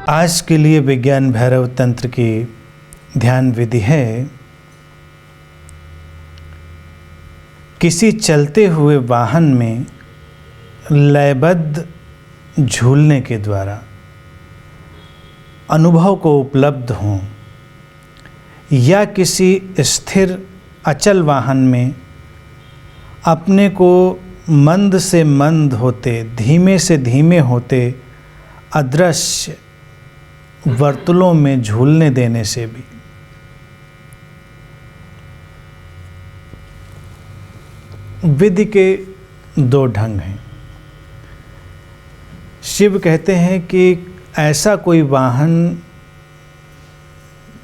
आज के लिए विज्ञान भैरव तंत्र की ध्यान विधि है, किसी चलते हुए वाहन में लयबद्ध झूलने के द्वारा अनुभव को उपलब्ध हों या किसी स्थिर अचल वाहन में अपने को मंद से मंद होते, धीमे से धीमे होते अदृश्य वर्तुलों में झूलने देने से भी विधि के दो ढंग हैं। शिव कहते हैं कि ऐसा कोई वाहन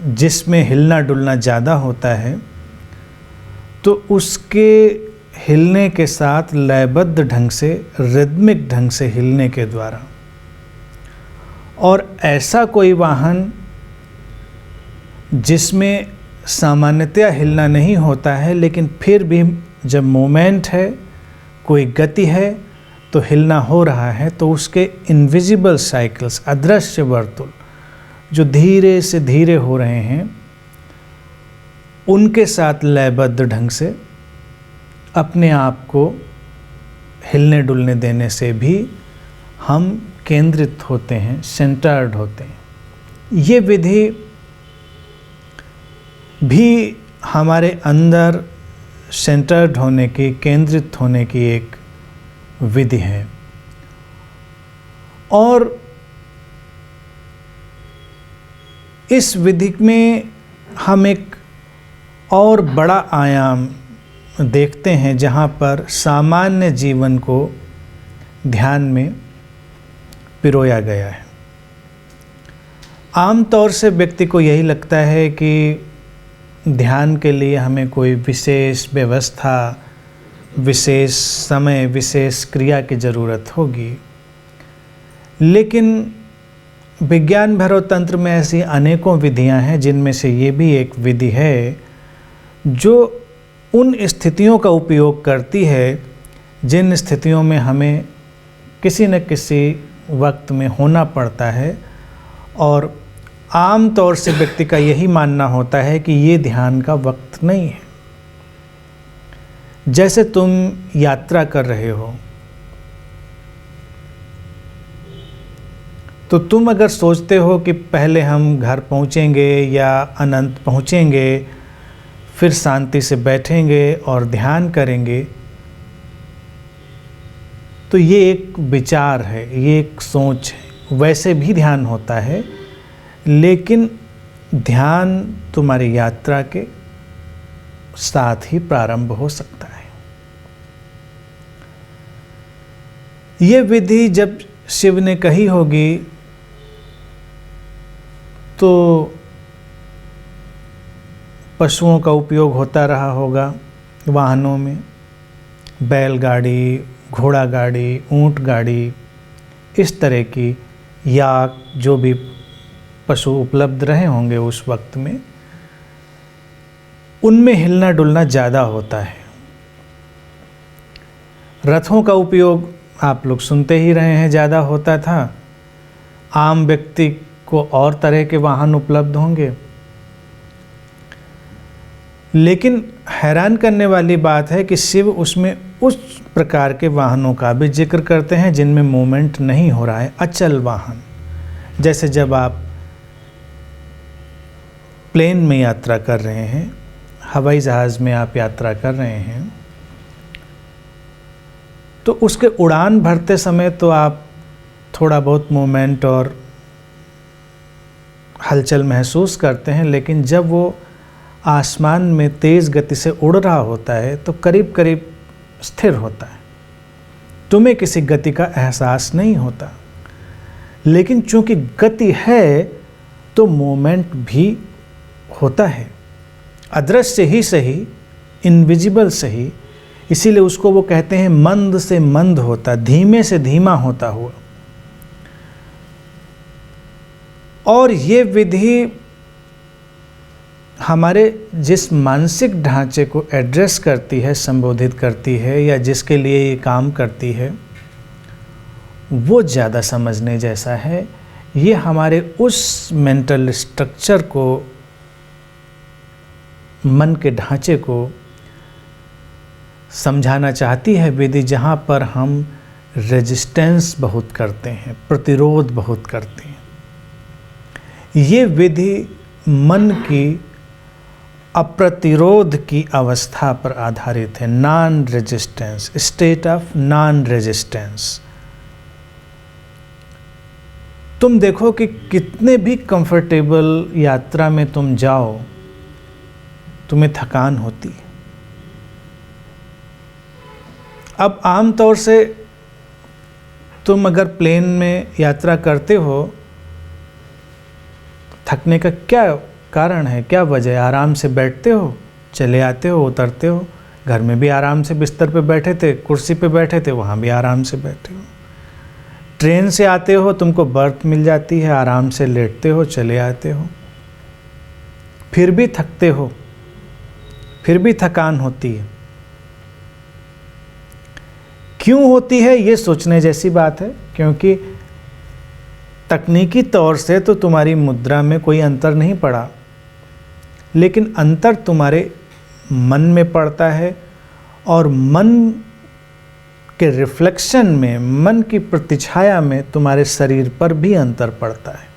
जिसमें हिलना डुलना ज़्यादा होता है तो उसके हिलने के साथ लयबद्ध ढंग से, रिदमिक ढंग से हिलने के द्वारा, और ऐसा कोई वाहन जिसमें सामान्यतया हिलना नहीं होता है लेकिन फिर भी जब मोमेंट है, कोई गति है तो हिलना हो रहा है, तो उसके इनविजिबल साइकिल्स, अदृश्य वर्तुल जो धीरे से धीरे हो रहे हैं, उनके साथ लयबद्ध ढंग से अपने आप को हिलने डुलने देने से भी हम केंद्रित होते हैं, सेंटर्ड होते हैं। ये विधि भी हमारे अंदर सेंटर्ड होने की, केंद्रित होने की एक विधि है। और इस विधि में हम एक और बड़ा आयाम देखते हैं जहाँ पर सामान्य जीवन को ध्यान में पिरोया गया है। आम तौर से व्यक्ति को यही लगता है कि ध्यान के लिए हमें कोई विशेष व्यवस्था, विशेष समय, विशेष क्रिया की ज़रूरत होगी, लेकिन विज्ञान भैरव तंत्र में ऐसी अनेकों विधियां हैं जिनमें से ये भी एक विधि है जो उन स्थितियों का उपयोग करती है जिन स्थितियों में हमें किसी न किसी वक्त में होना पड़ता है, और आम तौर से व्यक्ति का यही मानना होता है कि ये ध्यान का वक्त नहीं है। जैसे तुम यात्रा कर रहे हो तो तुम अगर सोचते हो कि पहले हम घर पहुँचेंगे या अनंत पहुँचेंगे, फिर शांति से बैठेंगे और ध्यान करेंगे, तो ये एक विचार है, ये एक सोच है। वैसे भी ध्यान होता है, लेकिन ध्यान तुम्हारी यात्रा के साथ ही प्रारंभ हो सकता है। ये विधि जब शिव ने कही होगी तो पशुओं का उपयोग होता रहा होगा वाहनों में, बैलगाड़ी, घोड़ा गाड़ी, ऊंट गाड़ी, इस तरह की, या जो भी पशु उपलब्ध रहे होंगे उस वक्त में, उनमें हिलना डुलना ज़्यादा होता है। रथों का उपयोग आप लोग सुनते ही रहे हैं, ज़्यादा होता था। आम व्यक्ति को और तरह के वाहन उपलब्ध होंगे, लेकिन हैरान करने वाली बात है कि शिव उसमें उस प्रकार के वाहनों का भी जिक्र करते हैं जिनमें मूवमेंट नहीं हो रहा है, अचल वाहन। जैसे जब आप प्लेन में यात्रा कर रहे हैं, हवाई जहाज़ में आप यात्रा कर रहे हैं, तो उसके उड़ान भरते समय तो आप थोड़ा बहुत मूवमेंट और हलचल महसूस करते हैं, लेकिन जब वो आसमान में तेज़ गति से उड़ रहा होता है तो करीब करीब स्थिर होता है, तुम्हें किसी गति का एहसास नहीं होता। लेकिन चूंकि गति है तो मोमेंट भी होता है, अदृश्य ही सही, इनविजिबल सही, इसीलिए उसको वो कहते हैं मंद से मंद होता, धीमे से धीमा होता हुआ। और ये विधि हमारे जिस मानसिक ढांचे को एड्रेस करती है, संबोधित करती है, या जिसके लिए ये काम करती है, वो ज़्यादा समझने जैसा है। ये हमारे उस मेंटल स्ट्रक्चर को, मन के ढांचे को समझाना चाहती है विधि, जहाँ पर हम रेजिस्टेंस बहुत करते हैं, प्रतिरोध बहुत करते हैं। ये विधि मन की अप्रतिरोध की अवस्था पर आधारित है, non resistance, state of non resistance. तुम देखो कि कितने भी कंफर्टेबल यात्रा में तुम जाओ, तुम्हें थकान होती है। अब आम तौर से तुम अगर प्लेन में यात्रा करते हो, थकने का क्या कारण है, क्या वजह है? आराम से बैठते हो, चले आते हो, उतरते हो। घर में भी आराम से बिस्तर पे बैठे थे, कुर्सी पे बैठे थे, वहाँ भी आराम से बैठे हो। ट्रेन से आते हो, तुमको बर्थ मिल जाती है, आराम से लेटते हो, चले आते हो। फिर भी थकते हो, फिर भी थकान होती है। क्यों होती है, ये सोचने जैसी बात है। क्योंकि तकनीकी तौर से तो तुम्हारी मुद्रा में कोई अंतर नहीं पड़ा, लेकिन अंतर तुम्हारे मन में पड़ता है, और मन के रिफ्लेक्शन में, मन की प्रतिछाया में तुम्हारे शरीर पर भी अंतर पड़ता है।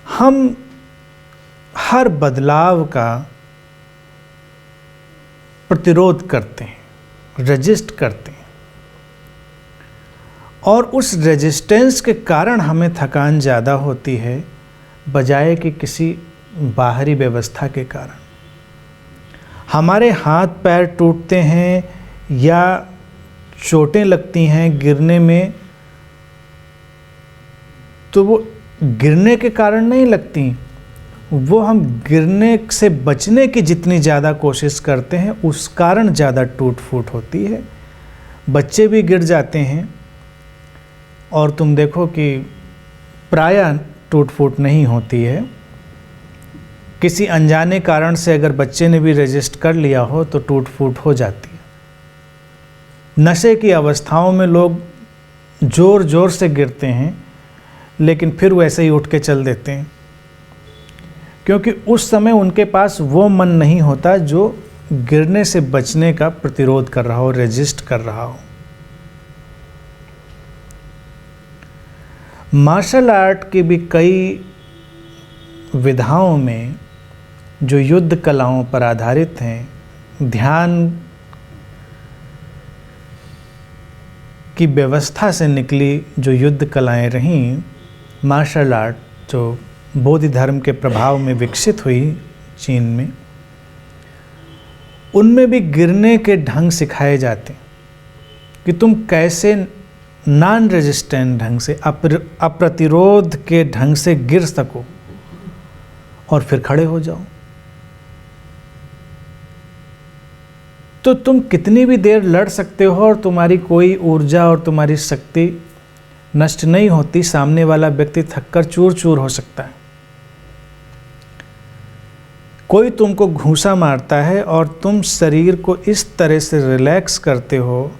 हम हर बदलाव का प्रतिरोध करते हैं, रेजिस्ट करते हैं, और उस रेजिस्टेंस के कारण हमें थकान ज़्यादा होती है, बजाय कि किसी बाहरी व्यवस्था के कारण। हमारे हाथ पैर टूटते हैं या चोटें लगती हैं गिरने में, तो वो गिरने के कारण नहीं लगती, वो हम गिरने से बचने की जितनी ज़्यादा कोशिश करते हैं उस कारण ज़्यादा टूट फूट होती है। बच्चे भी गिर जाते हैं, और तुम देखो कि प्रायः टूट फूट नहीं होती है। किसी अनजाने कारण से अगर बच्चे ने भी रजिस्ट कर लिया हो तो टूट फूट हो जाती है। नशे की अवस्थाओं में लोग ज़ोर ज़ोर से गिरते हैं, लेकिन फिर वैसे ही उठ के चल देते हैं, क्योंकि उस समय उनके पास वो मन नहीं होता जो गिरने से बचने का प्रतिरोध कर रहा हो, रेजिस्ट कर रहा हो। मार्शल आर्ट की भी कई विधाओं में जो युद्ध कलाओं पर आधारित हैं, ध्यान की व्यवस्था से निकली जो युद्ध कलाएं रहीं, मार्शल आर्ट जो बौद्ध धर्म के प्रभाव में विकसित हुई चीन में, उनमें भी गिरने के ढंग सिखाए जाते हैं कि तुम कैसे नॉन रेजिस्टेंट ढंग से, अप्रतिरोध के ढंग से गिर सको और फिर खड़े हो जाओ। तो तुम कितनी भी देर लड़ सकते हो और तुम्हारी कोई ऊर्जा और तुम्हारी शक्ति नष्ट नहीं होती। सामने वाला व्यक्ति थककर चूर चूर हो सकता है। कोई तुमको घूंसा मारता है और तुम शरीर को इस तरह से रिलैक्स करते हो,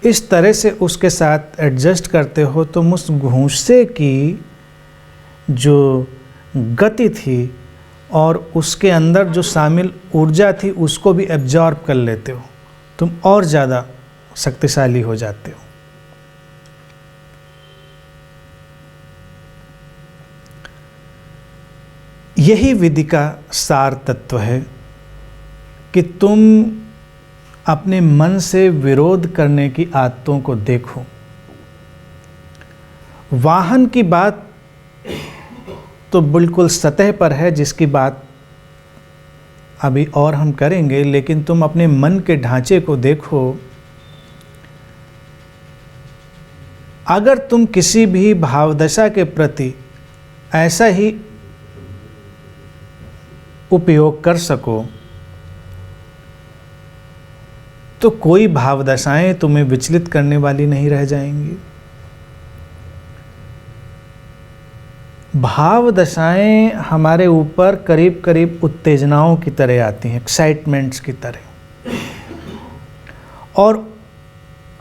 इस तरह से उसके साथ एडजस्ट करते हो, तुम उस घूंसे की जो गति थी और उसके अंदर जो शामिल ऊर्जा थी उसको भी एब्जॉर्ब कर लेते हो, तुम और ज़्यादा शक्तिशाली हो जाते हो। यही विधि का सार तत्व है कि तुम अपने मन से विरोध करने की आदतों को देखो। वाहन की बात तो बिल्कुल सतह पर है, जिसकी बात अभी और हम करेंगे, लेकिन तुम अपने मन के ढांचे को देखो। अगर तुम किसी भी भावदशा के प्रति ऐसा ही उपयोग कर सको तो कोई भावदशाएं तुम्हें विचलित करने वाली नहीं रह जाएंगी। भाव दशाएं हमारे ऊपर करीब करीब उत्तेजनाओं की तरह आती हैं, एक्साइटमेंट्स की तरह, और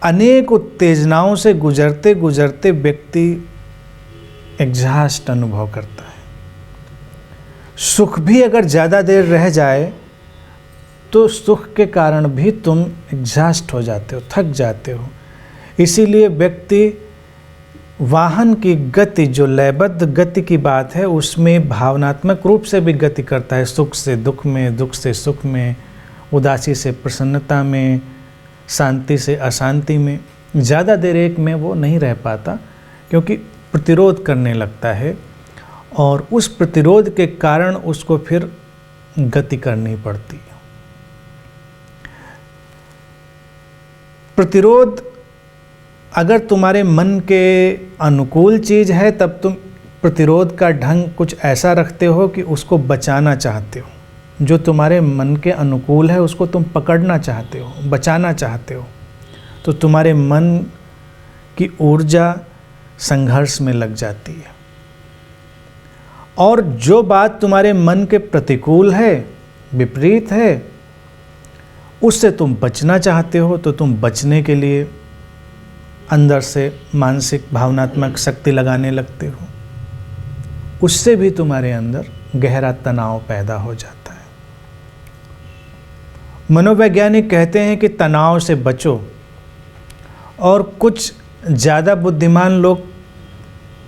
अनेक उत्तेजनाओं से गुजरते गुजरते व्यक्ति एग्जॉस्ट अनुभव करता है। सुख भी अगर ज़्यादा देर रह जाए तो सुख के कारण भी तुम एग्जॉस्ट हो जाते हो, थक जाते हो। इसीलिए व्यक्ति वाहन की गति, जो लयबद्ध गति की बात है, उसमें भावनात्मक रूप से भी गति करता है, सुख से दुख में, दुख से सुख में, उदासी से प्रसन्नता में, शांति से अशांति में। ज़्यादा देर एक में वो नहीं रह पाता, क्योंकि प्रतिरोध करने लगता है और उस प्रतिरोध के कारण उसको फिर गति करनी पड़ती है। प्रतिरोध अगर तुम्हारे मन के अनुकूल चीज़ है, तब तुम प्रतिरोध का ढंग कुछ ऐसा रखते हो कि उसको बचाना चाहते हो। जो तुम्हारे मन के अनुकूल है उसको तुम पकड़ना चाहते हो, बचाना चाहते हो, तो तुम्हारे मन की ऊर्जा संघर्ष में लग जाती है। और जो बात तुम्हारे मन के प्रतिकूल है, विपरीत है, उससे तुम बचना चाहते हो, तो तुम बचने के लिए अंदर से मानसिक भावनात्मक शक्ति लगाने लगते हो। उससे भी तुम्हारे अंदर गहरा तनाव पैदा हो जाता है। मनोवैज्ञानिक कहते हैं कि तनाव से बचो, और कुछ ज़्यादा बुद्धिमान लोग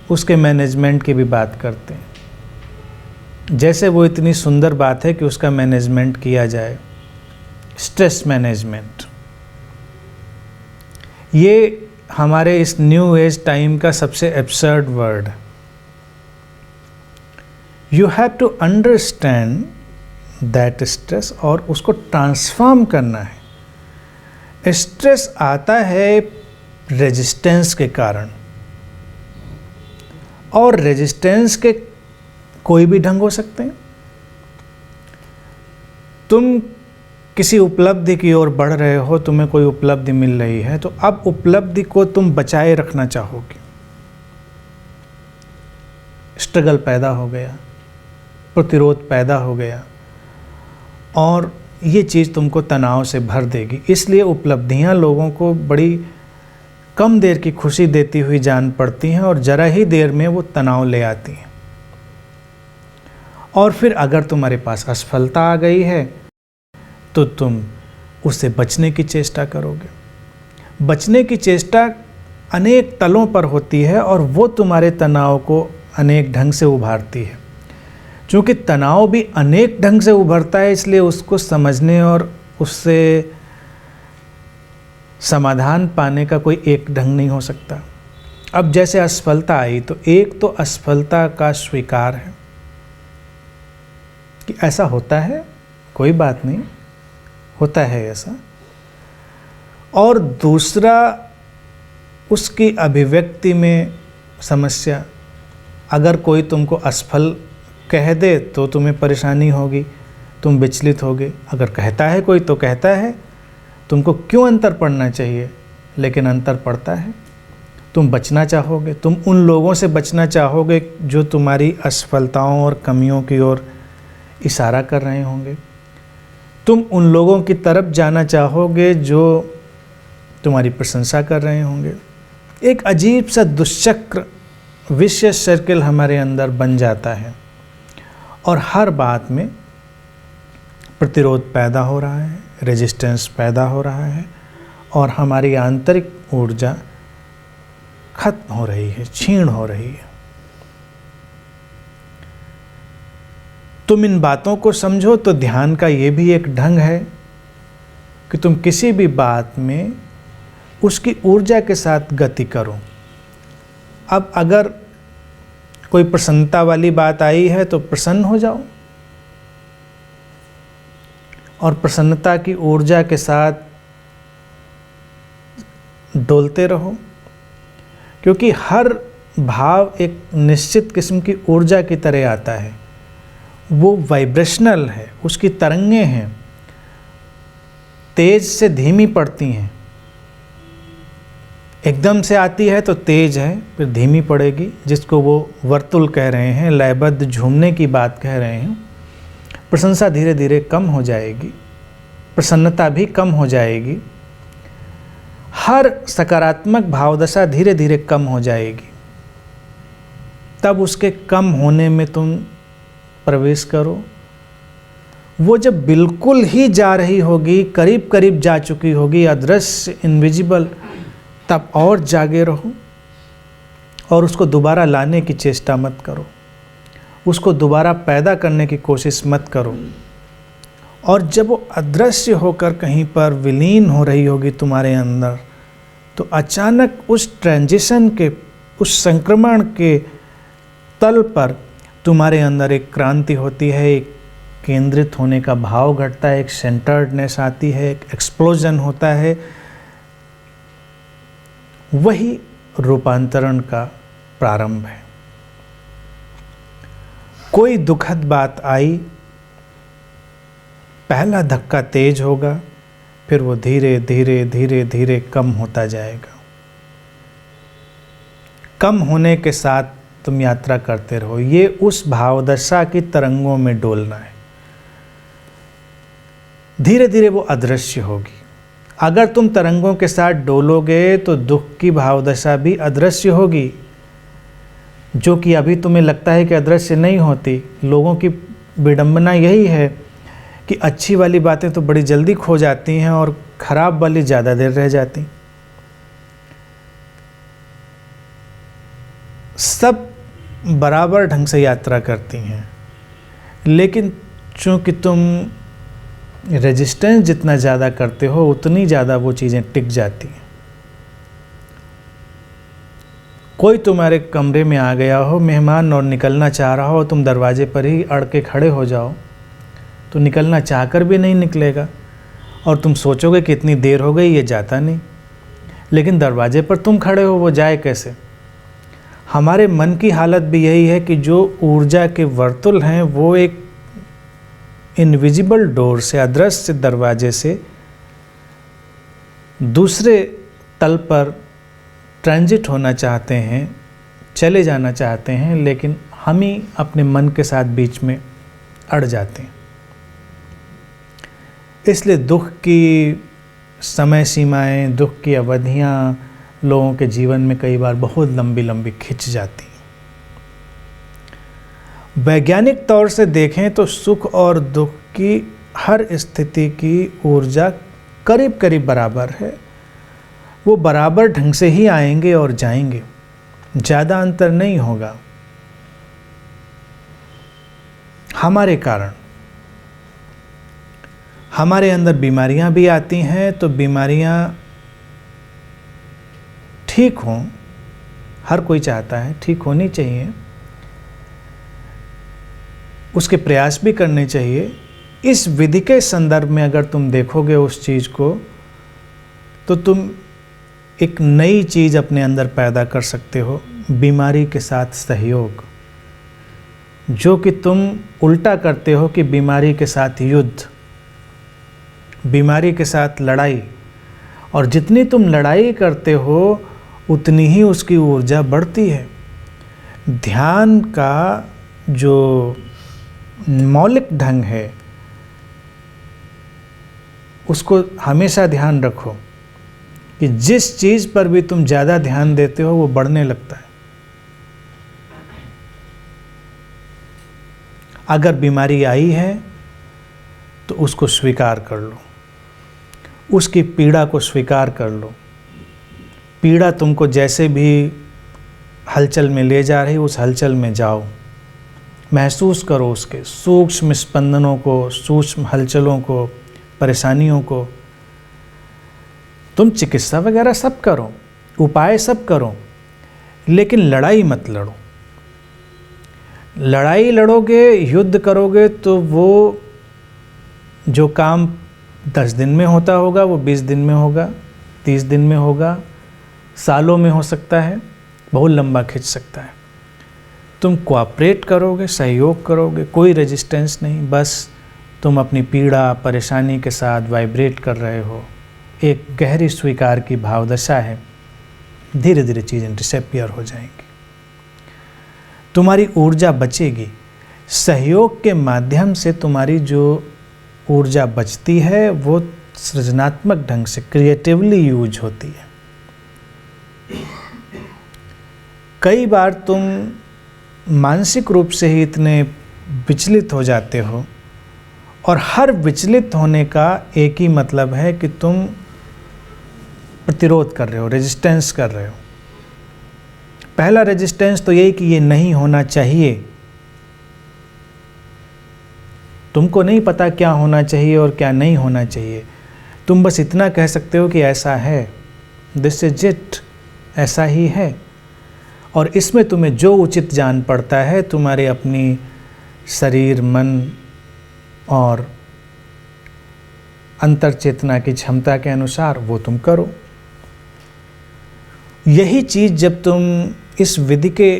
उसके मैनेजमेंट की भी बात करते हैं। जैसे वो इतनी सुंदर बात है कि उसका मैनेजमेंट किया जाए, स्ट्रेस मैनेजमेंट। ये हमारे इस न्यू एज टाइम का सबसे absurd word. You have to understand that stress, और उसको ट्रांसफॉर्म करना है। स्ट्रेस आता है रेजिस्टेंस के कारण, और रेजिस्टेंस के कोई भी ढंग हो सकते हैं। तुम किसी उपलब्धि की ओर बढ़ रहे हो, तुम्हें कोई उपलब्धि मिल रही है, तो अब उपलब्धि को तुम बचाए रखना चाहोगे। स्ट्रगल पैदा हो गया, प्रतिरोध पैदा हो गया, और ये चीज़ तुमको तनाव से भर देगी। इसलिए उपलब्धियां लोगों को बड़ी कम देर की खुशी देती हुई जान पड़ती हैं, और ज़रा ही देर में वो तनाव ले आती हैं। और फिर अगर तुम्हारे पास असफलता आ गई है, तो तुम उससे बचने की चेष्टा करोगे। बचने की चेष्टा अनेक तलों पर होती है, और वो तुम्हारे तनाव को अनेक ढंग से उभारती है। क्योंकि तनाव भी अनेक ढंग से उभरता है, इसलिए उसको समझने और उससे समाधान पाने का कोई एक ढंग नहीं हो सकता। अब जैसे असफलता आई, तो एक तो असफलता का स्वीकार है कि ऐसा होता है, कोई बात नहीं, होता है ऐसा। और दूसरा, उसकी अभिव्यक्ति में समस्या। अगर कोई तुमको असफल कह दे तो तुम्हें परेशानी होगी, तुम विचलित होगे। अगर कहता है कोई तो कहता है, तुमको क्यों अंतर पड़ना चाहिए, लेकिन अंतर पड़ता है। तुम बचना चाहोगे, तुम उन लोगों से बचना चाहोगे जो तुम्हारी असफलताओं और कमियों की ओर इशारा कर रहे होंगे। तुम उन लोगों की तरफ जाना चाहोगे जो तुम्हारी प्रशंसा कर रहे होंगे। एक अजीब सा दुष्चक्र, विशियस सर्किल हमारे अंदर बन जाता है, और हर बात में प्रतिरोध पैदा हो रहा है, रेजिस्टेंस पैदा हो रहा है, और हमारी आंतरिक ऊर्जा खत्म हो रही है, क्षीण हो रही है। तुम इन बातों को समझो तो ध्यान का ये भी एक ढंग है कि तुम किसी भी बात में उसकी ऊर्जा के साथ गति करो। अब अगर कोई प्रसन्नता वाली बात आई है तो प्रसन्न हो जाओ, और प्रसन्नता की ऊर्जा के साथ डोलते रहो, क्योंकि हर भाव एक निश्चित किस्म की ऊर्जा की तरह आता है। वो वाइब्रेशनल है, उसकी तरंगें हैं, तेज से धीमी पड़ती हैं। एकदम से आती है तो तेज है, फिर धीमी पड़ेगी, जिसको वो वर्तुल कह रहे हैं, लयबद्ध झूमने की बात कह रहे हैं। प्रशंसा धीरे धीरे कम हो जाएगी, प्रसन्नता भी कम हो जाएगी, हर सकारात्मक भावदशा धीरे धीरे कम हो जाएगी। तब उसके कम होने में तुम प्रवेश करो। वो जब बिल्कुल ही जा रही होगी, करीब करीब जा चुकी होगी, अदृश्य इनविजिबल, तब और जागे रहो और उसको दोबारा लाने की चेष्टा मत करो, उसको दोबारा पैदा करने की कोशिश मत करो। और जब वो अदृश्य होकर कहीं पर विलीन हो रही होगी तुम्हारे अंदर, तो अचानक उस ट्रांजिशन के, उस संक्रमण के तल पर तुम्हारे अंदर एक क्रांति होती है, एक केंद्रित होने का भाव घटता है, एक सेंटर्डनेस आती है, एक एक्सप्लोजन होता है। वही रूपांतरण का प्रारंभ है। कोई दुखद बात आई, पहला धक्का तेज होगा, फिर वो धीरे धीरे धीरे धीरे कम होता जाएगा। कम होने के साथ तुम यात्रा करते रहो। ये उस भावदशा की तरंगों में डोलना है। धीरे धीरे वो अदृश्य होगी। अगर तुम तरंगों के साथ डोलोगे तो दुख की भावदशा भी अदृश्य होगी, जो कि अभी तुम्हें लगता है कि अदृश्य नहीं होती। लोगों की विडंबना यही है कि अच्छी वाली बातें तो बड़ी जल्दी खो जाती हैं और खराब वाली ज़्यादा देर रह जाती। सब बराबर ढंग से यात्रा करती हैं, लेकिन चूँकि तुम रेजिस्टेंस जितना ज़्यादा करते हो उतनी ज़्यादा वो चीज़ें टिक जाती हैं। कोई तुम्हारे कमरे में आ गया हो मेहमान और निकलना चाह रहा हो, तुम दरवाजे पर ही अड़ के खड़े हो जाओ, तो निकलना चाहकर भी नहीं निकलेगा और तुम सोचोगे कि इतनी देर हो गई, ये जाता नहीं। लेकिन दरवाजे पर तुम खड़े हो, वो जाए कैसे? हमारे मन की हालत भी यही है कि जो ऊर्जा के वर्तुल हैं वो एक इनविजिबल डोर से, अदृश्य दरवाजे से दूसरे तल पर ट्रांजिट होना चाहते हैं, चले जाना चाहते हैं, लेकिन हम ही अपने मन के साथ बीच में अड़ जाते हैं। इसलिए दुख की समय सीमाएं, दुख की अवधियां लोगों के जीवन में कई बार बहुत लंबी लंबी खिंच जाती हैं। वैज्ञानिक तौर से देखें तो सुख और दुख की हर स्थिति की ऊर्जा करीब करीब बराबर है। वो बराबर ढंग से ही आएंगे और जाएंगे, ज़्यादा अंतर नहीं होगा। हमारे कारण हमारे अंदर बीमारियां भी आती हैं, तो बीमारियां ठीक हों, हर कोई चाहता है ठीक होनी चाहिए, उसके प्रयास भी करने चाहिए। इस विधि के संदर्भ में अगर तुम देखोगे उस चीज़ को, तो तुम एक नई चीज़ अपने अंदर पैदा कर सकते हो, बीमारी के साथ सहयोग। जो कि तुम उल्टा करते हो कि बीमारी के साथ युद्ध, बीमारी के साथ लड़ाई, और जितनी तुम लड़ाई करते हो उतनी ही उसकी ऊर्जा बढ़ती है। ध्यान का जो मौलिक ढंग है उसको हमेशा ध्यान रखो कि जिस चीज़ पर भी तुम ज़्यादा ध्यान देते हो वो बढ़ने लगता है। अगर बीमारी आई है तो उसको स्वीकार कर लो, उसकी पीड़ा को स्वीकार कर लो। पीड़ा तुमको जैसे भी हलचल में ले जा रही, उस हलचल में जाओ, महसूस करो उसके सूक्ष्म स्पंदनों को, सूक्ष्म हलचलों को, परेशानियों को। तुम चिकित्सा वगैरह सब करो, उपाय सब करो, लेकिन लड़ाई मत लड़ो। लड़ाई लड़ोगे, युद्ध करोगे, तो वो जो काम 10 दिन में होता होगा वो 20 दिन में होगा, 30 दिन में होगा, सालों में हो सकता है, बहुत लंबा खिंच सकता है। तुम कोऑपरेट करोगे, सहयोग करोगे, कोई रेजिस्टेंस नहीं, बस तुम अपनी पीड़ा परेशानी के साथ वाइब्रेट कर रहे हो। एक गहरी स्वीकार की भावदशा है। धीरे धीरे चीज़ें डिसअपीयर हो जाएंगी, तुम्हारी ऊर्जा बचेगी। सहयोग के माध्यम से तुम्हारी जो ऊर्जा बचती है वो सृजनात्मक ढंग से क्रिएटिवली यूज होती है। कई बार तुम मानसिक रूप से ही इतने विचलित हो जाते हो, और हर विचलित होने का एक ही मतलब है कि तुम प्रतिरोध कर रहे हो, रेजिस्टेंस कर रहे हो। पहला रेजिस्टेंस तो यही कि ये नहीं होना चाहिए। तुमको नहीं पता क्या होना चाहिए और क्या नहीं होना चाहिए। तुम बस इतना कह सकते हो कि ऐसा है, दिस इज इट, ऐसा ही है। और इसमें तुम्हें जो उचित जान पड़ता है तुम्हारे अपनी शरीर, मन और अंतर चेतना की क्षमता के अनुसार वो तुम करो। यही चीज़ जब तुम इस विधि के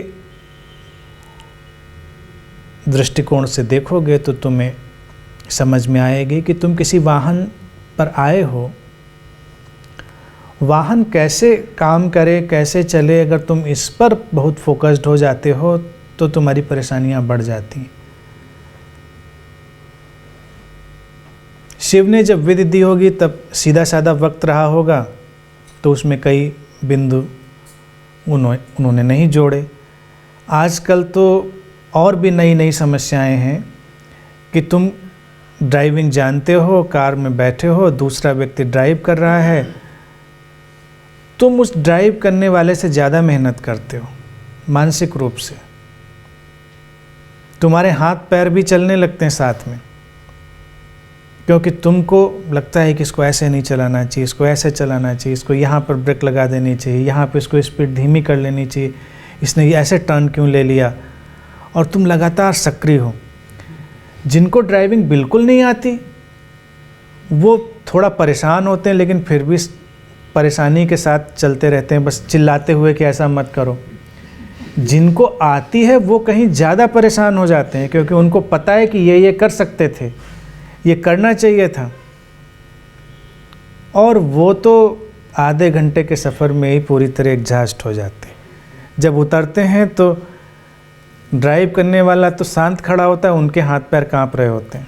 दृष्टिकोण से देखोगे तो तुम्हें समझ में आएगी कि तुम किसी वाहन पर आए हो। वाहन कैसे काम करे, कैसे चले, अगर तुम इस पर बहुत फोकस्ड हो जाते हो तो तुम्हारी परेशानियां बढ़ जाती हैं। शिव ने जब विधि दी होगी तब सीधा साधा वक्त रहा होगा, तो उसमें कई बिंदु उन्होंने नहीं जोड़े। आजकल तो और भी नई नई समस्याएं हैं कि तुम ड्राइविंग जानते हो, कार में बैठे हो, दूसरा व्यक्ति ड्राइव कर रहा है, तुम उस ड्राइव करने वाले से ज़्यादा मेहनत करते हो मानसिक रूप से। तुम्हारे हाथ पैर भी चलने लगते हैं साथ में, क्योंकि तुमको लगता है कि इसको ऐसे नहीं चलाना चाहिए, इसको ऐसे चलाना चाहिए, इसको यहाँ पर ब्रेक लगा देनी चाहिए, यहाँ पे इसको स्पीड धीमी कर लेनी चाहिए, इसने ऐसे टर्न क्यों ले लिया, और तुम लगातार सक्रिय हो। जिनको ड्राइविंग बिल्कुल नहीं आती वो थोड़ा परेशान होते हैं, लेकिन फिर भी परेशानी के साथ चलते रहते हैं, बस चिल्लाते हुए कि ऐसा मत करो। जिनको आती है वो कहीं ज़्यादा परेशान हो जाते हैं, क्योंकि उनको पता है कि ये कर सकते थे, ये करना चाहिए था, और वो तो आधे घंटे के सफ़र में ही पूरी तरह एग्जॉस्ट हो जाते हैं। जब उतरते हैं तो ड्राइव करने वाला तो शांत खड़ा होता है, उनके हाथ पैर कांप रहे होते हैं,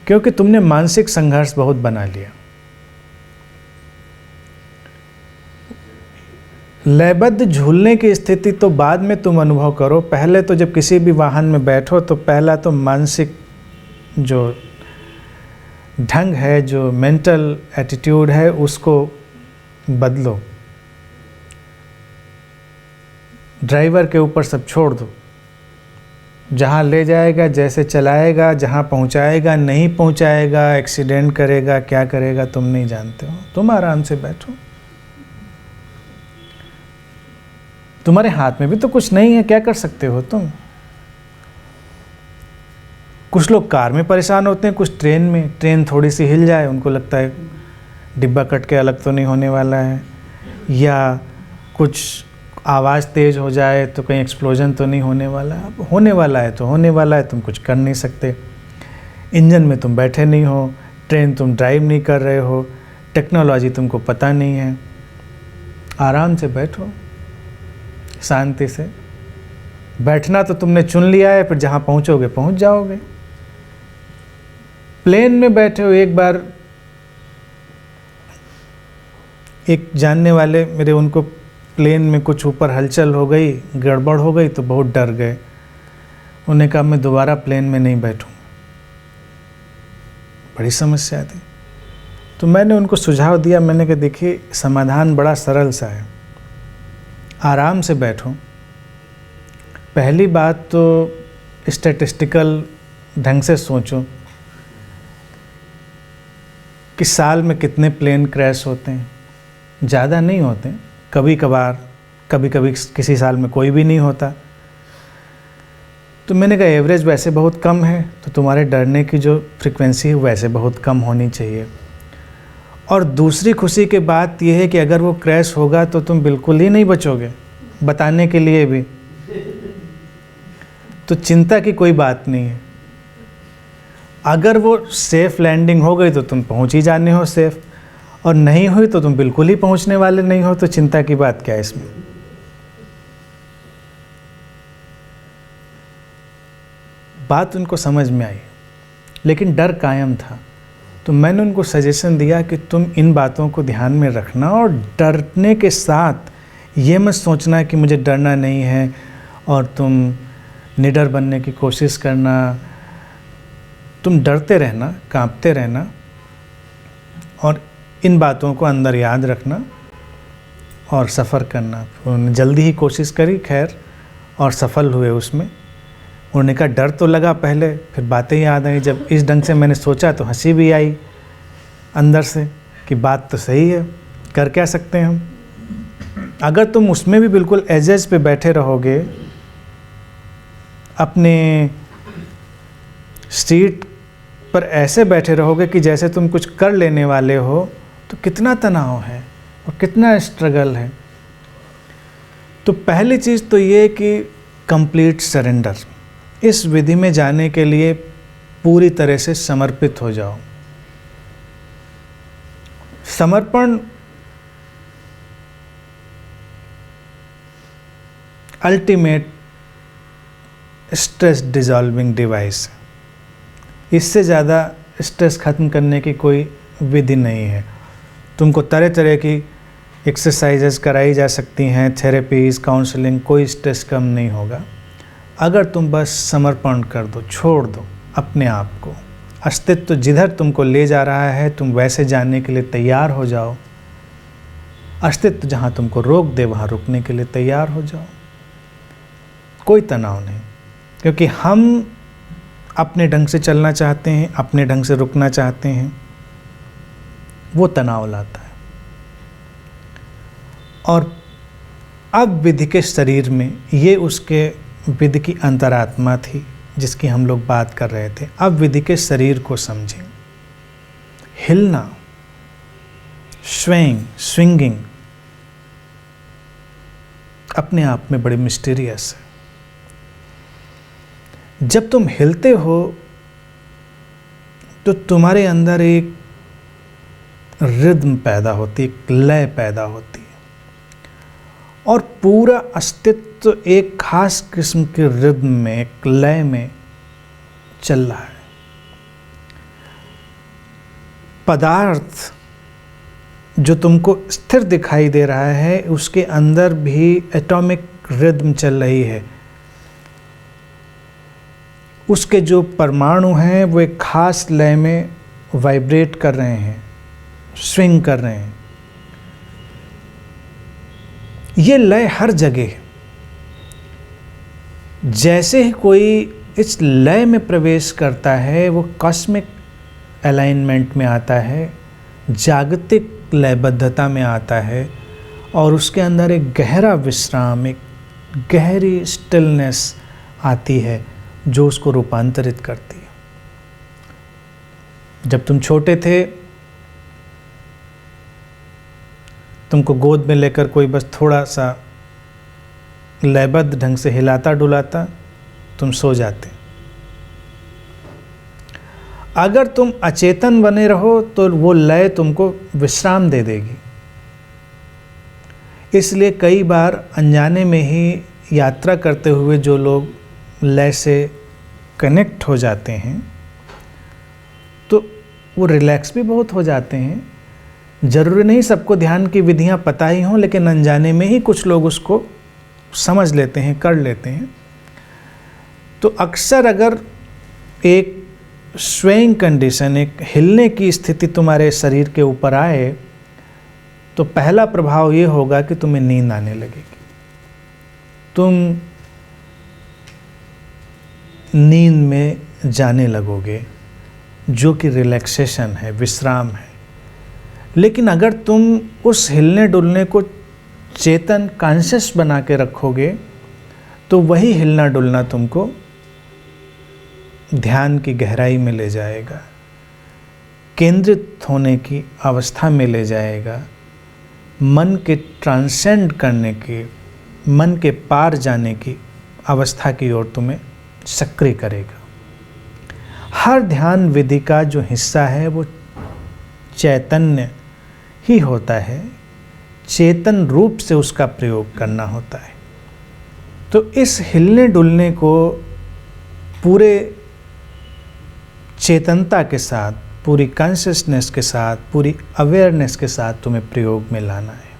क्योंकि तुमने मानसिक संघर्ष बहुत बना लिया। लयबद्ध झूलने की स्थिति तो बाद में तुम अनुभव करो। पहले तो जब किसी भी वाहन में बैठो तो पहला तो मानसिक जो ढंग है, जो मेंटल एटीट्यूड है, उसको बदलो। ड्राइवर के ऊपर सब छोड़ दो। जहाँ ले जाएगा, जैसे चलाएगा, जहाँ पहुँचाएगा, नहीं पहुँचाएगा, एक्सीडेंट करेगा, क्या करेगा तुम नहीं जानते हो। तुम आराम से बैठो। तुम्हारे हाथ में भी तो कुछ नहीं है, क्या कर सकते हो तुम। कुछ लोग कार में परेशान होते हैं, कुछ ट्रेन में। ट्रेन थोड़ी सी हिल जाए उनको लगता है डिब्बा कट के अलग तो नहीं होने वाला है, या कुछ आवाज़ तेज़ हो जाए तो कहीं एक्सप्लोजन तो नहीं होने वाला। अब होने वाला है तो होने वाला है, तुम कुछ कर नहीं सकते। इंजन में तुम बैठे नहीं हो, ट्रेन तुम ड्राइव नहीं कर रहे हो, टेक्नोलॉजी तुमको पता नहीं है। आराम से बैठो, शांति से। बैठना तो तुमने चुन लिया है, फिर जहाँ पहुँचोगे पहुँच जाओगे। प्लेन में बैठे हो, एक बार एक जानने वाले मेरे, उनको प्लेन में कुछ ऊपर हलचल हो गई, गड़बड़ हो गई, तो बहुत डर गए। उन्होंने कहा मैं दोबारा प्लेन में नहीं बैठूँगा। बड़ी समस्या थी। तो मैंने उनको सुझाव दिया, मैंने कहा देखिए समाधान बड़ा सरल सा है, आराम से बैठो। पहली बात तो स्टैटिस्टिकल ढंग से सोचो कि साल में कितने प्लेन क्रैश होते हैं। ज़्यादा नहीं होते, कभी कभार, कभी कभी किसी साल में कोई भी नहीं होता। तो मैंने कहा एवरेज वैसे बहुत कम है, तो तुम्हारे डरने की जो फ्रीक्वेंसी है वैसे बहुत कम होनी चाहिए। और दूसरी खुशी की बात यह है कि अगर वो क्रैश होगा तो तुम बिल्कुल ही नहीं बचोगे, बताने के लिए भी। तो चिंता की कोई बात नहीं है। अगर वो सेफ़ लैंडिंग हो गई तो तुम पहुंच ही जाने हो सेफ़, और नहीं हुई तो तुम बिल्कुल ही पहुंचने वाले नहीं हो। तो चिंता की बात क्या है इसमें। बात उनको समझ में आई, लेकिन डर कायम था। तो मैंने उनको सजेशन दिया कि तुम इन बातों को ध्यान में रखना, और डरने के साथ ये मत सोचना कि मुझे डरना नहीं है और तुम निडर बनने की कोशिश करना। तुम डरते रहना, कांपते रहना और इन बातों को अंदर याद रखना और सफ़र करना। उन्होंने जल्दी ही कोशिश करी खैर और सफल हुए उसमें। उन्होंने कहा डर तो लगा पहले, फिर बातें याद आई। जब इस ढंग से मैंने सोचा तो हंसी भी आई अंदर से कि बात तो सही है, कर क्या सकते हैं हम। अगर तुम उसमें भी बिल्कुल एजेस पे बैठे रहोगे, अपने सीट पर ऐसे बैठे रहोगे कि जैसे तुम कुछ कर लेने वाले हो, तो कितना तनाव है और कितना स्ट्रगल है। तो पहली चीज़ तो ये कि कंप्लीट सरेंडर। इस विधि में जाने के लिए पूरी तरह से समर्पित हो जाओ। समर्पण अल्टीमेट स्ट्रेस डिसॉल्विंग डिवाइस। इससे ज़्यादा स्ट्रेस ख़त्म करने की कोई विधि नहीं है। तुमको तरह तरह की एक्सरसाइजेस कराई जा सकती हैं, थेरेपीज़, काउंसलिंग, कोई स्ट्रेस कम नहीं होगा अगर तुम बस समर्पण कर दो, छोड़ दो अपने आप को। अस्तित्व जिधर तुमको ले जा रहा है तुम वैसे जाने के लिए तैयार हो जाओ। अस्तित्व जहाँ तुमको रोक दे वहाँ रुकने के लिए तैयार हो जाओ। कोई तनाव नहीं, क्योंकि हम अपने ढंग से चलना चाहते हैं, अपने ढंग से रुकना चाहते हैं, वो तनाव लाता है। और अब विधि के शरीर में, ये उसके विधि की अंतरात्मा थी जिसकी हम लोग बात कर रहे थे। अब विधि के शरीर को समझें। हिलना, स्विंगिंग अपने आप में बड़ी मिस्टीरियस है। जब तुम हिलते हो तो तुम्हारे अंदर एक रिदम पैदा होती है, एक लय पैदा होती है और पूरा अस्तित्व एक खास किस्म के रिदम में, एक लय में चल रहा है। पदार्थ जो तुमको स्थिर दिखाई दे रहा है उसके अंदर भी एटॉमिक रिदम चल रही है। उसके जो परमाणु हैं वो एक खास लय में वाइब्रेट कर रहे हैं, स्विंग कर रहे हैं। ये लय हर जगह है। जैसे ही कोई इस लय में प्रवेश करता है वो कॉस्मिक अलाइनमेंट में आता है, जागतिक लयबद्धता में आता है और उसके अंदर एक गहरा विश्राम, एक गहरी स्टिलनेस आती है जो उसको रूपांतरित करती है। जब तुम छोटे थे, तुमको गोद में लेकर कोई बस थोड़ा सा लयबद्ध ढंग से हिलाता डुलाता, तुम सो जाते। अगर तुम अचेतन बने रहो तो वो लय तुमको विश्राम दे देगी। इसलिए कई बार अनजाने में ही यात्रा करते हुए जो लोग लय से कनेक्ट हो जाते हैं तो वो रिलैक्स भी बहुत हो जाते हैं। ज़रूरी नहीं सबको ध्यान की विधियां पता ही हों, लेकिन अनजाने में ही कुछ लोग उसको समझ लेते हैं, कर लेते हैं। तो अक्सर अगर एक स्वेइंग कंडीशन, एक हिलने की स्थिति तुम्हारे शरीर के ऊपर आए तो पहला प्रभाव ये होगा कि तुम्हें नींद आने लगेगी। तुम नींद में जाने लगोगे, जो कि रिलैक्सेशन है, विश्राम है। लेकिन अगर तुम उस हिलने डुलने को चेतन, कॉन्शियस बना के रखोगे तो वही हिलना डुलना तुमको ध्यान की गहराई में ले जाएगा, केंद्रित होने की अवस्था में ले जाएगा, मन के ट्रांसेंड करने की, मन के पार जाने की अवस्था की ओर तुम्हें सक्रिय करेगा। हर ध्यान विधि का जो हिस्सा है वो चैतन्य ही होता है, चेतन रूप से उसका प्रयोग करना होता है। तो इस हिलने डुलने को पूरे चेतनता के साथ, पूरी कॉन्शियसनेस के साथ, पूरी अवेयरनेस के साथ तुम्हें प्रयोग में लाना है।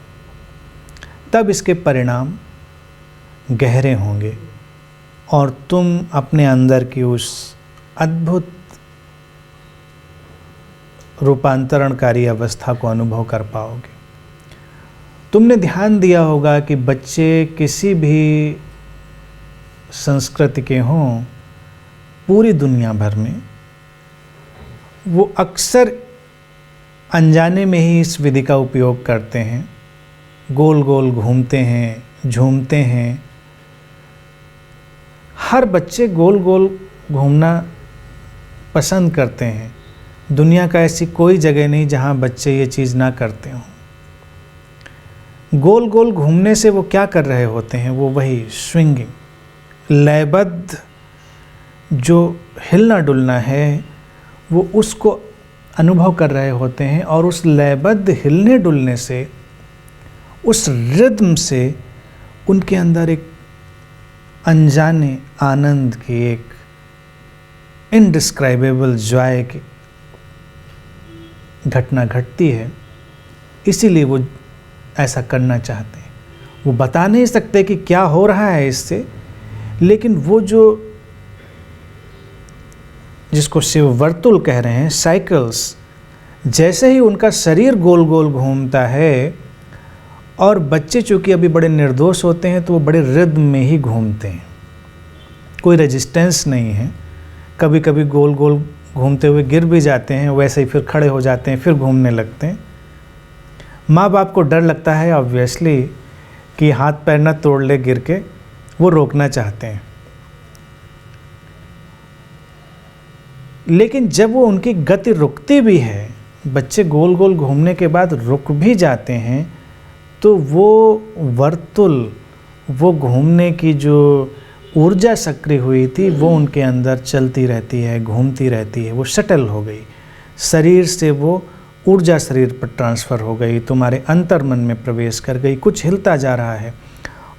तब इसके परिणाम गहरे होंगे और तुम अपने अंदर की उस अद्भुत रूपांतरणकारी अवस्था को अनुभव कर पाओगे। तुमने ध्यान दिया होगा कि बच्चे किसी भी संस्कृति के हों, पूरी दुनिया भर में, वो अक्सर अनजाने में ही इस विधि का उपयोग करते हैं। गोल गोल घूमते हैं, झूमते हैं। हर बच्चे गोल गोल घूमना पसंद करते हैं। दुनिया का ऐसी कोई जगह नहीं जहाँ बच्चे ये चीज़ ना करते हों। गोल गोल घूमने से वो क्या कर रहे होते हैं? वो वही स्विंगिंग, लयबद्ध जो हिलना डुलना है, वो उसको अनुभव कर रहे होते हैं और उस लयबद्ध हिलने डुलने से, उस रिद्म से उनके अंदर एक अनजाने आनंद की, एक इनडिस्क्राइबेबल जॉय की घटना घटती है। इसीलिए वो ऐसा करना चाहते हैं। वो बता नहीं सकते कि क्या हो रहा है इससे, लेकिन वो जो जिसको शिव वर्तुल कह रहे हैं, साइकिल्स, जैसे ही उनका शरीर गोल गोल घूमता है, और बच्चे चूँकि अभी बड़े निर्दोष होते हैं तो वो बड़े रिद्म में ही घूमते हैं, कोई रेजिस्टेंस नहीं है। कभी कभी गोल गोल घूमते हुए गिर भी जाते हैं, वैसे ही फिर खड़े हो जाते हैं, फिर घूमने लगते हैं। माँ बाप को डर लगता है ऑब्वियसली कि हाथ पैर ना तोड़ ले गिर के, वो रोकना चाहते हैं। लेकिन जब वो उनकी गति रुकती भी है, बच्चे गोल गोल घूमने के बाद रुक भी जाते हैं, तो वो वर्तुल, वो घूमने की जो ऊर्जा सक्रिय हुई थी, वो उनके अंदर चलती रहती है, घूमती रहती है। वो शटल हो गई, शरीर से वो ऊर्जा शरीर पर ट्रांसफ़र हो गई, तुम्हारे अंतर्मन में प्रवेश कर गई। कुछ हिलता जा रहा है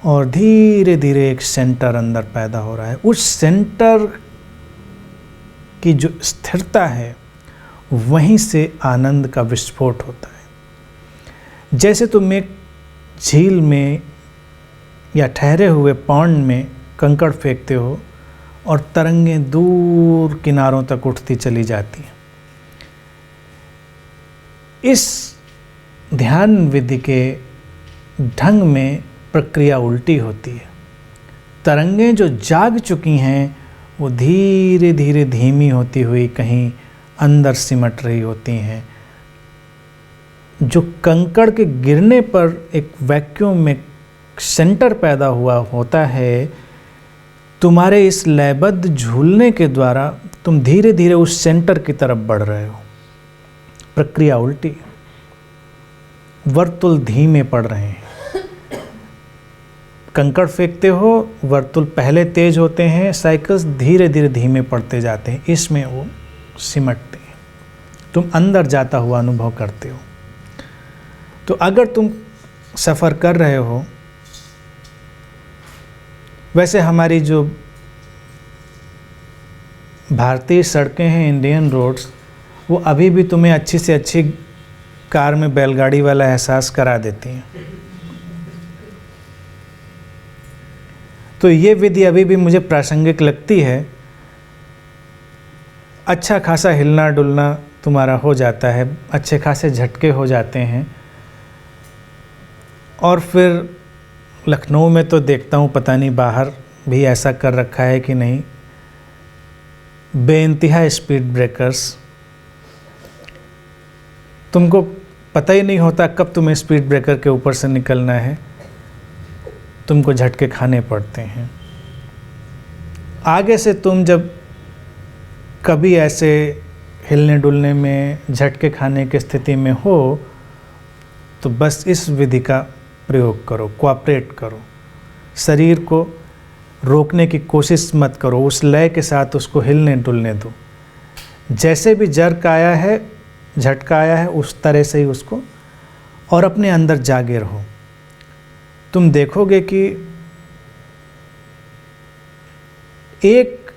और धीरे धीरे एक सेंटर अंदर पैदा हो रहा है। उस सेंटर की जो स्थिरता है, वहीं से आनंद का विस्फोट होता है। जैसे तुम एक झील में या ठहरे हुए पॉन्ड में कंकड़ फेंकते हो और तरंगें दूर किनारों तक उठती चली जाती हैं। इस ध्यान विधि के ढंग में प्रक्रिया उल्टी होती है। तरंगें जो जाग चुकी हैं, वो धीरे धीरे धीमी होती हुई कहीं अंदर सिमट रही होती हैं। जो कंकड़ के गिरने पर एक वैक्यूम में सेंटर पैदा हुआ होता है, तुम्हारे इस लयबद्ध झूलने के द्वारा तुम धीरे धीरे उस सेंटर की तरफ बढ़ रहे हो। प्रक्रिया उल्टी, वर्तुल धीमे पड़ रहे हैं। कंकड़ फेंकते हो, वर्तुल पहले तेज होते हैं, साइकिल्स धीरे धीरे धीमे पड़ते जाते हैं, इसमें वो सिमटते हैं। तुम अंदर जाता हुआ अनुभव करते हो। तो अगर तुम सफ़र कर रहे हो, वैसे हमारी जो भारतीय सड़कें हैं, इंडियन रोड्स, वो अभी भी तुम्हें अच्छी से अच्छी कार में बैलगाड़ी वाला एहसास करा देती हैं। तो ये विधि अभी भी मुझे प्रासंगिक लगती है। अच्छा खासा हिलना डुलना तुम्हारा हो जाता है, अच्छे खासे झटके हो जाते हैं। और फिर लखनऊ में तो देखता हूँ, पता नहीं बाहर भी ऐसा कर रखा है कि नहीं, बेइंतहा स्पीड ब्रेकर्स। तुमको पता ही नहीं होता कब तुम्हें स्पीड ब्रेकर के ऊपर से निकलना है, तुमको झटके खाने पड़ते हैं। आगे से तुम जब कभी ऐसे हिलने डुलने में झटके खाने की स्थिति में हो, तो बस इस विधि का प्रयोग करो, कोऑपरेट करो। शरीर को रोकने की कोशिश मत करो, उस लय के साथ उसको हिलने डुलने दो। जैसे भी जर्क आया है, झटका आया है, उस तरह से ही उसको, और अपने अंदर जागे रहो। तुम देखोगे कि एक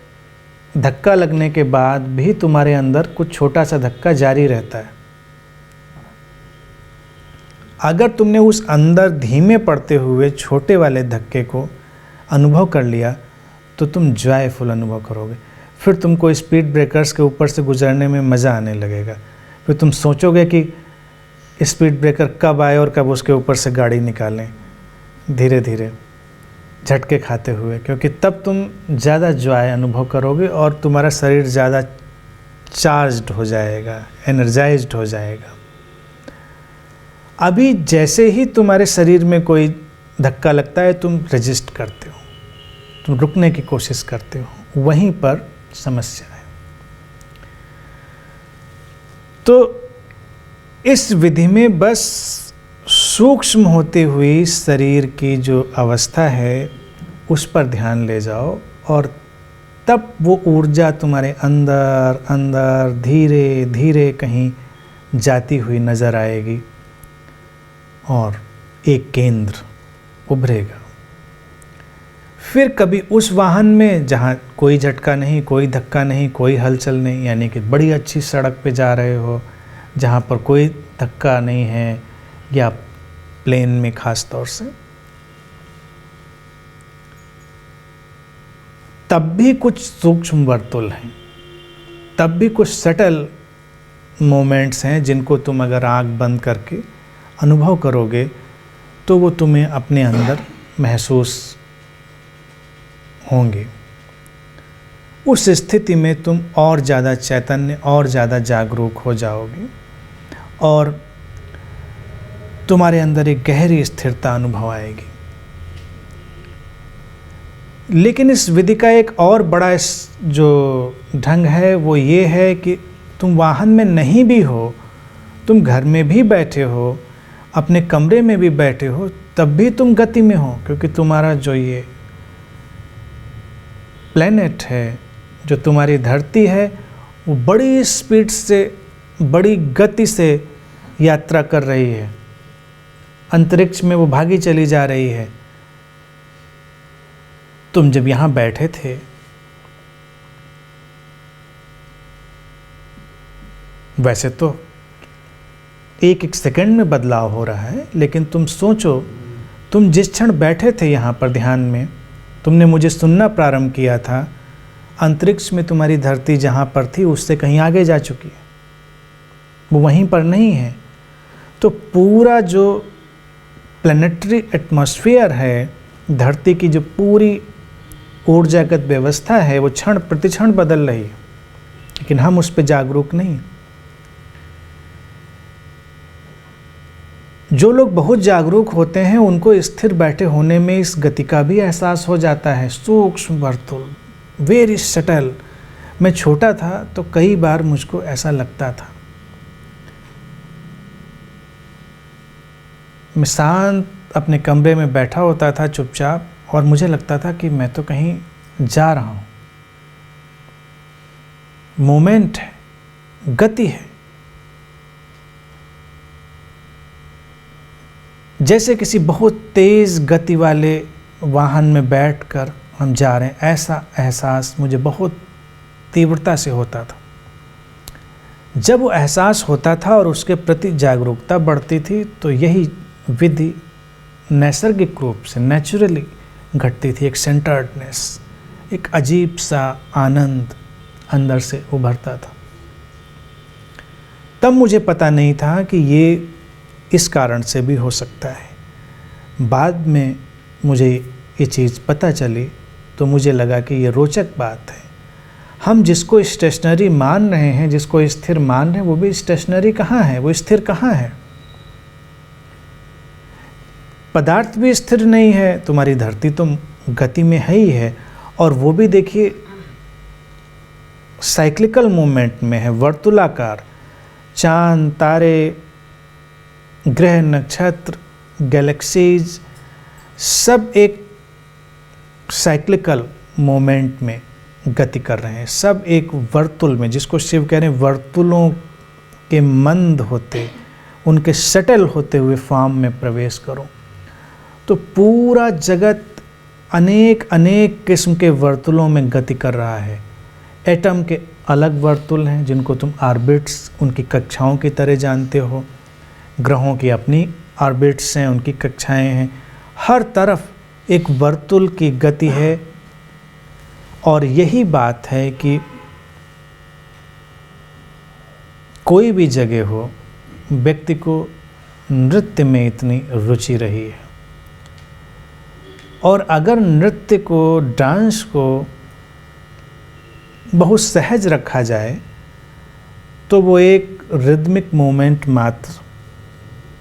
धक्का लगने के बाद भी तुम्हारे अंदर कुछ छोटा सा धक्का जारी रहता है। अगर तुमने उस अंदर धीमे पड़ते हुए छोटे वाले धक्के को अनुभव कर लिया तो तुम जॉयफुल अनुभव करोगे। फिर तुमको स्पीड ब्रेकर्स के ऊपर से गुजरने में मज़ा आने लगेगा। फिर तुम सोचोगे कि स्पीड ब्रेकर कब आए और कब उसके ऊपर से गाड़ी निकालें, धीरे धीरे झटके खाते हुए, क्योंकि तब तुम ज़्यादा जॉय अनुभव करोगे और तुम्हारा शरीर ज़्यादा चार्ज्ड हो जाएगा, एनर्जाइज्ड हो जाएगा। अभी जैसे ही तुम्हारे शरीर में कोई धक्का लगता है तुम रेजिस्ट करते हो, तुम रुकने की कोशिश करते हो, वहीं पर समस्या है। तो इस विधि में बस सूक्ष्म होती हुई शरीर की जो अवस्था है उस पर ध्यान ले जाओ और तब वो ऊर्जा तुम्हारे अंदर अंदर धीरे धीरे कहीं जाती हुई नज़र आएगी और एक केंद्र उभरेगा। फिर कभी उस वाहन में जहाँ कोई झटका नहीं, कोई धक्का नहीं, कोई हलचल नहीं, यानी कि बड़ी अच्छी सड़क पे जा रहे हो जहाँ पर कोई धक्का नहीं है, या प्लेन में खास तौर से, तब भी कुछ सूक्ष्म वर्तुल हैं, तब भी कुछ सटल मोमेंट्स हैं जिनको तुम अगर आँख बंद करके अनुभव करोगे तो वो तुम्हें अपने अंदर महसूस होंगे। उस स्थिति में तुम और ज़्यादा चैतन्य और ज़्यादा जागरूक हो जाओगे और तुम्हारे अंदर एक गहरी स्थिरता अनुभव आएगी। लेकिन इस विधि का एक और बड़ा जो ढंग है वो ये है कि तुम वाहन में नहीं भी हो, तुम घर में भी बैठे हो, अपने कमरे में भी बैठे हो, तब भी तुम गति में हो, क्योंकि तुम्हारा जो ये प्लैनेट है, जो तुम्हारी धरती है, वो बड़ी स्पीड से, बड़ी गति से यात्रा कर रही है, अंतरिक्ष में वो भागी चली जा रही है। तुम जब यहाँ बैठे थे वैसे तो एक एक सेकंड में बदलाव हो रहा है, लेकिन तुम सोचो, तुम जिस क्षण बैठे थे यहाँ पर ध्यान में, तुमने मुझे सुनना प्रारंभ किया था, अंतरिक्ष में तुम्हारी धरती जहाँ पर थी उससे कहीं आगे जा चुकी है, वो वहीं पर नहीं है। तो पूरा जो प्लैनेटरी एटमॉस्फेयर है, धरती की जो पूरी ऊर्जागत व्यवस्था है, वो क्षण प्रतिक्षण बदल रही है, लेकिन हम उस पर जागरूक नहीं। जो लोग बहुत जागरूक होते हैं उनको स्थिर बैठे होने में इस गति का भी एहसास हो जाता है। सूक्ष्म वर्तुल, वेरी सटल। मैं छोटा था तो कई बार मुझको ऐसा लगता था, मैं शांत अपने कमरे में बैठा होता था चुपचाप, और मुझे लगता था कि मैं तो कहीं जा रहा हूँ। मोमेंट है, गति है, जैसे किसी बहुत तेज़ गति वाले वाहन में बैठकर हम जा रहे हैं, ऐसा एहसास मुझे बहुत तीव्रता से होता था। जब वो एहसास होता था और उसके प्रति जागरूकता बढ़ती थी तो यही विधि नैसर्गिक रूप से, नेचुरली घटती थी। एक सेंटर्डनेस, एक अजीब सा आनंद अंदर से उभरता था। तब मुझे पता नहीं था कि ये इस कारण से भी हो सकता है। बाद में मुझे ये चीज़ पता चली तो मुझे लगा कि ये रोचक बात है। हम जिसको स्टेशनरी मान रहे हैं, जिसको स्थिर मान रहे हैं, वो भी स्टेशनरी कहाँ है, वो स्थिर कहाँ है। पदार्थ भी स्थिर नहीं है, तुम्हारी धरती तो गति में है ही है, और वो भी देखिए साइक्लिकल मूवमेंट में है, वर्तुलाकार। चांद, तारे, ग्रह, नक्षत्र, गैलेक्सीज सब एक साइक्लिकल मोमेंट में गति कर रहे हैं, सब एक वर्तुल में, जिसको शिव कह रहे हैं वर्तुलों के मंद होते, उनके सटल होते हुए फॉर्म में प्रवेश करो। तो पूरा जगत अनेक अनेक किस्म के वर्तुलों में गति कर रहा है। एटम के अलग वर्तुल हैं जिनको तुम ऑर्बिट्स, उनकी कक्षाओं की तरह जानते हो। ग्रहों की अपनी ऑर्बिट्स हैं, उनकी कक्षाएं हैं, हर तरफ एक वर्तुल की गति है। और यही बात है कि कोई भी जगह हो, व्यक्ति को नृत्य में इतनी रुचि रही है। और अगर नृत्य को, डांस को बहुत सहज रखा जाए तो वो एक रिदमिक मूवमेंट मात्र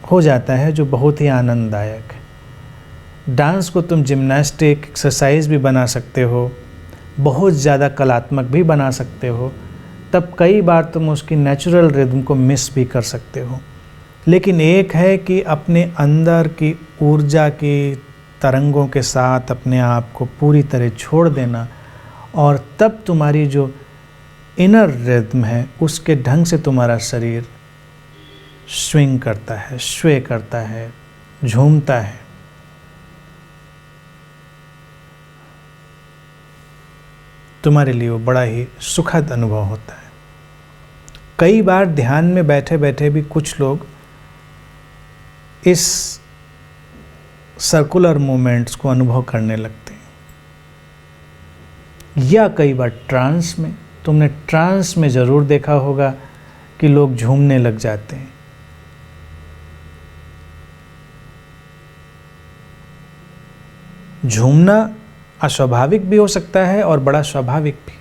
हो जाता है जो बहुत ही आनंददायक है। डांस को तुम जिम्नास्टिक एक्सरसाइज भी बना सकते हो, बहुत ज़्यादा कलात्मक भी बना सकते हो, तब कई बार तुम उसकी नेचुरल रिदम को मिस भी कर सकते हो। लेकिन एक है कि अपने अंदर की ऊर्जा की तरंगों के साथ अपने आप को पूरी तरह छोड़ देना, और तब तुम्हारी जो इनर रिदम है उसके ढंग से तुम्हारा शरीर स्विंग करता है, स्वे करता है, झूमता है। तुम्हारे लिए वो बड़ा ही सुखद अनुभव होता है। कई बार ध्यान में बैठे बैठे भी कुछ लोग इस सर्कुलर मूवमेंट्स को अनुभव करने लगते हैं, या कई बार ट्रांस में। तुमने ट्रांस में ज़रूर देखा होगा कि लोग झूमने लग जाते हैं। झूमना अस्वाभाविक भी हो सकता है और बड़ा स्वाभाविक भी।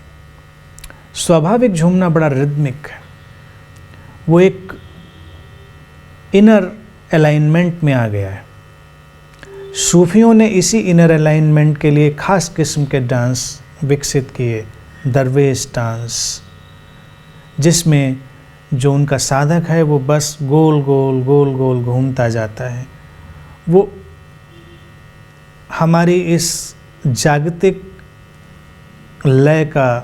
स्वाभाविक झूमना बड़ा रिदमिक है, वो एक इनर अलाइनमेंट में आ गया है। सूफियों ने इसी इनर अलाइनमेंट के लिए खास किस्म के डांस विकसित किए, दरवेश डांस, जिसमें जो उनका साधक है वो बस गोल गोल गोल गोल घूमता जाता है। वो हमारी इस जागतिक लय का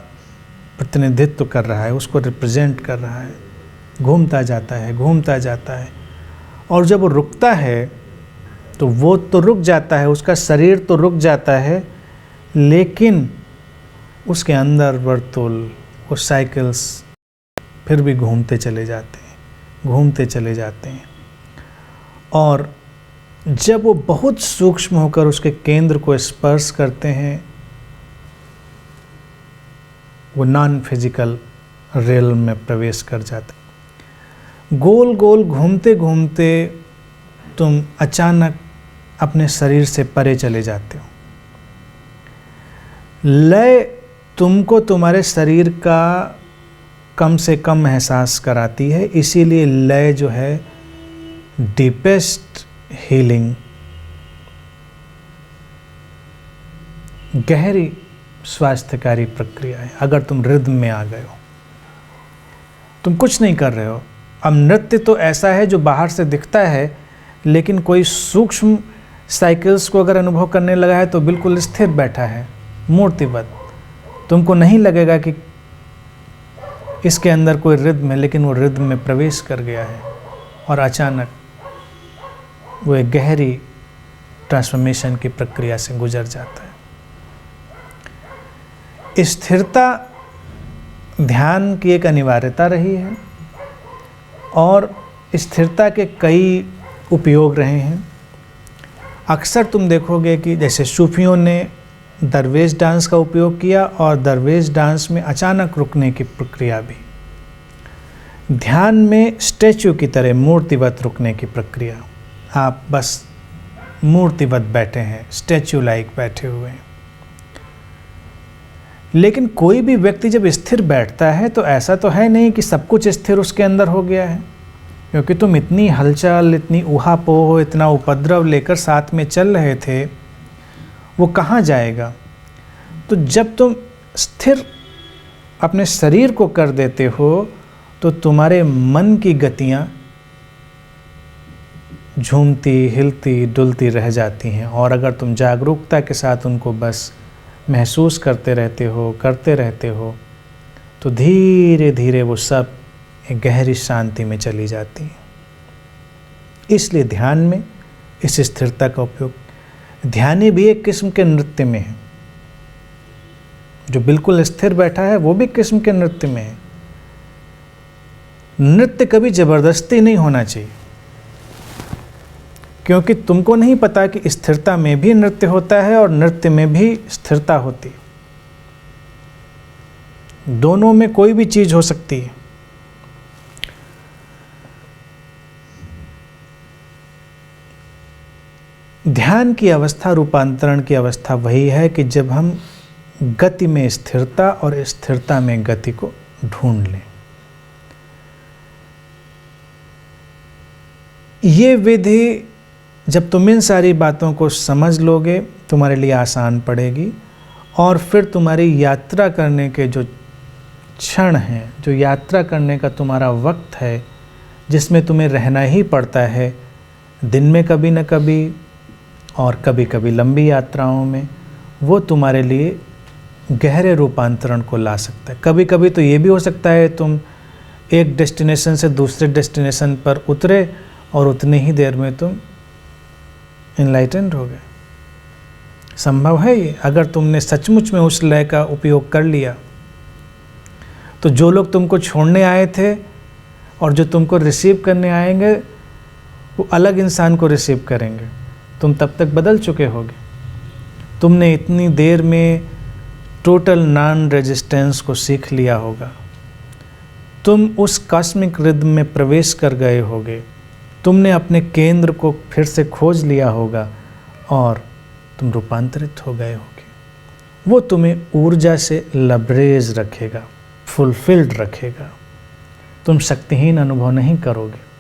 प्रतिनिधित्व कर रहा है, उसको रिप्रेजेंट कर रहा है। घूमता जाता है, घूमता जाता है, और जब वो रुकता है तो वो तो रुक जाता है, उसका शरीर तो रुक जाता है, लेकिन उसके अंदर वर्तुल, वो साइकिल्स फिर भी घूमते चले जाते हैं, घूमते चले जाते हैं। और जब वो बहुत सूक्ष्म होकर उसके केंद्र को स्पर्श करते हैं, वो नॉन फिजिकल रियल्म में प्रवेश कर जाते हैं। गोल गोल घूमते घूमते तुम अचानक अपने शरीर से परे चले जाते हो। लय तुमको तुम्हारे शरीर का कम से कम एहसास कराती है, इसीलिए लय जो है डीपेस्ट हीलिंग, गहरी स्वास्थ्यकारी प्रक्रिया है। अगर तुम रिदम में आ गए हो, तुम कुछ नहीं कर रहे हो। अब नृत्य तो ऐसा है जो बाहर से दिखता है, लेकिन कोई सूक्ष्म साइकिल्स को अगर अनुभव करने लगा है तो बिल्कुल स्थिर बैठा है, मूर्तिवत। तुमको नहीं लगेगा कि इसके अंदर कोई रिदम है, लेकिन वो रिदम में प्रवेश कर गया है, और अचानक वो एक गहरी ट्रांसफॉर्मेशन की प्रक्रिया से गुजर जाता है। स्थिरता ध्यान की एक अनिवार्यता रही है, और स्थिरता के कई उपयोग रहे हैं। अक्सर तुम देखोगे कि जैसे सूफियों ने दरवेश डांस का उपयोग किया, और दरवेश डांस में अचानक रुकने की प्रक्रिया भी। ध्यान में स्टैच्यू की तरह मूर्तिवत रुकने की प्रक्रिया। आप बस मूर्तिवत बैठे हैं, स्टैच्यू लाइक बैठे हुए हैं। लेकिन कोई भी व्यक्ति जब स्थिर बैठता है तो ऐसा तो है नहीं कि सब कुछ स्थिर उसके अंदर हो गया है, क्योंकि तुम इतनी हलचल, इतनी ऊहापोह, इतना उपद्रव लेकर साथ में चल रहे थे, वो कहाँ जाएगा। तो जब तुम स्थिर अपने शरीर को कर देते हो तो तुम्हारे मन की गतियाँ झूमती, हिलती, डुलती रह जाती हैं। और अगर तुम जागरूकता के साथ उनको बस महसूस करते रहते हो तो धीरे धीरे वो सब एक गहरी शांति में चली जाती है। इसलिए ध्यान में इस स्थिरता का उपयोग, ध्यानी भी एक किस्म के नृत्य में है। जो बिल्कुल स्थिर बैठा है वो भी किस्म के नृत्य में है। नृत्य कभी जबरदस्ती नहीं होना चाहिए। क्योंकि तुमको नहीं पता कि स्थिरता में भी नृत्य होता है और नृत्य में भी स्थिरता होती है। दोनों में कोई भी चीज हो सकती है। ध्यान की अवस्था, रूपांतरण की अवस्था वही है कि जब हम गति में स्थिरता और स्थिरता में गति को ढूंढ लें। ये विधि जब तुम इन सारी बातों को समझ लोगे, तुम्हारे लिए आसान पड़ेगी। और फिर तुम्हारी यात्रा करने के जो क्षण हैं, जो यात्रा करने का तुम्हारा वक्त है, जिसमें तुम्हें रहना ही पड़ता है, दिन में कभी न कभी और कभी कभी लंबी यात्राओं में, वो तुम्हारे लिए गहरे रूपांतरण को ला सकता है। कभी कभी तो ये भी हो सकता है तुम एक डेस्टिनेशन से दूसरे डेस्टिनेशन पर उतरे और उतनी ही देर में तुम इनलाइटेंड हो गए। संभव है ये, अगर तुमने सचमुच में उस लय का उपयोग कर लिया। तो जो लोग तुमको छोड़ने आए थे और जो तुमको रिसीव करने आएंगे, वो अलग इंसान को रिसीव करेंगे। तुम तब तक बदल चुके होगे। तुमने इतनी देर में टोटल नॉन रेजिस्टेंस को सीख लिया होगा। तुम उस कॉस्मिक रिदम में प्रवेश कर गए होगे। तुमने अपने केंद्र को फिर से खोज लिया होगा और तुम रूपांतरित हो गए होगे। वो तुम्हें ऊर्जा से लबरेज रखेगा, फुलफिल्ड रखेगा। तुम शक्तिहीन अनुभव नहीं करोगे।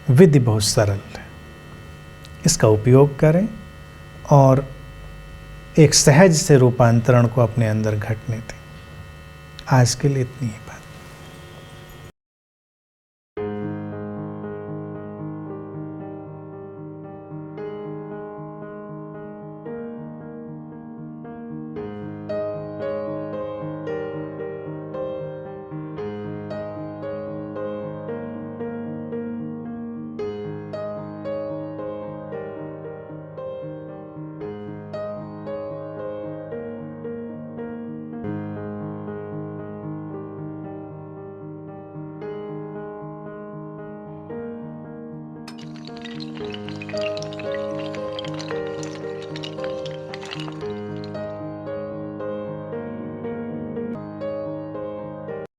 विधि बहुत सरल है, इसका उपयोग करें और एक सहज से रूपांतरण को अपने अंदर घटने दें। आज के लिए इतनी ही बात।